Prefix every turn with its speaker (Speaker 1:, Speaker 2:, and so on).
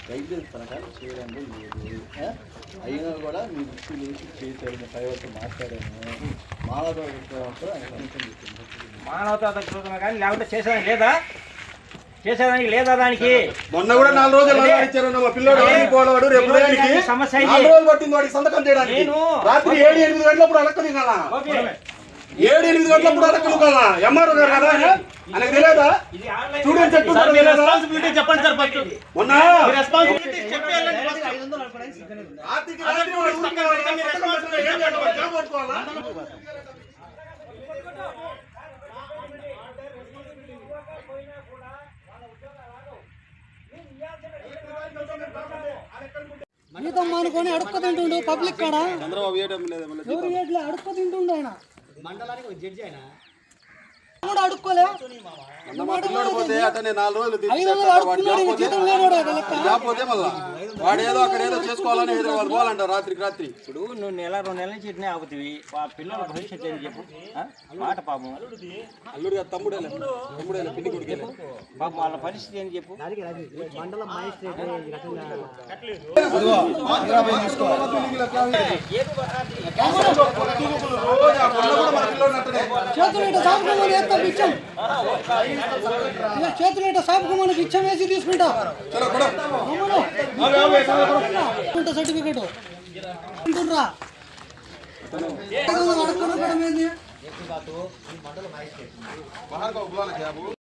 Speaker 1: రైతు తనకాలు చేయడంలో లేదు అయినా కూడా మీ దృష్టి లేచి చేశాడు పైవతో మాట్లాడాను
Speaker 2: మానవతా కానీ లేకపోతే చేసేదానికి లేదా చేసేదానికి లేదా దానికి
Speaker 3: మొన్న కూడా 4 రోజులు ఇచ్చారు మా పిల్లోడు రేపు
Speaker 2: సమస్య
Speaker 3: పట్టింది వాడికి సంతకం చేయడానికి రాత్రి 7-8 గంటలప్పుడు అడక్కని కదా 7-8 గంటలప్పుడు అడక్కను కదా ఎంఆర్ఓ గారు కదా ఆయనకు తెలియదా స్టూడెంట్స్
Speaker 2: చెప్పండి సార్ ఫస్ట్
Speaker 3: మొన్న
Speaker 4: జీతం మానుకొని అడుక్క తింటుండు పబ్లిక్ కాడ
Speaker 3: చంద్రబాబు
Speaker 4: అడుక్క తింటుండు ఆయన
Speaker 1: మండలానికి ఒక జడ్జి ఆయన
Speaker 4: కూడా అడుక్కోలే
Speaker 3: పోతే అతనే 4 రోజులు
Speaker 4: జీతం
Speaker 3: లేకపోతే మళ్ళా వాడేదో అక్కడ ఏదో చేసుకోవాలని హైదరాబాద్ పోవాలంట రాత్రికి రాత్రి.
Speaker 2: ఇప్పుడు నువ్వు 1-2 నెలల నుంచి ఇట్నే ఆగుతుంది పిల్లల భవిష్యత్తు ఏం చెప్పు మాట పాపం
Speaker 3: అల్లుడు తమ్ముడే పిన్ని కొడుకే
Speaker 2: పాపం వాళ్ళ పరిస్థితి ఏం చెప్పు.
Speaker 1: మండలం మ్యాజిస్ట్రేట్
Speaker 4: చేతులు సాపుకోమని బిచ్చం వేసి తీసుకుంటా సర్టిఫికెట్ అంటుర్రా
Speaker 1: మండల మ్యాజిస్ట్రేట్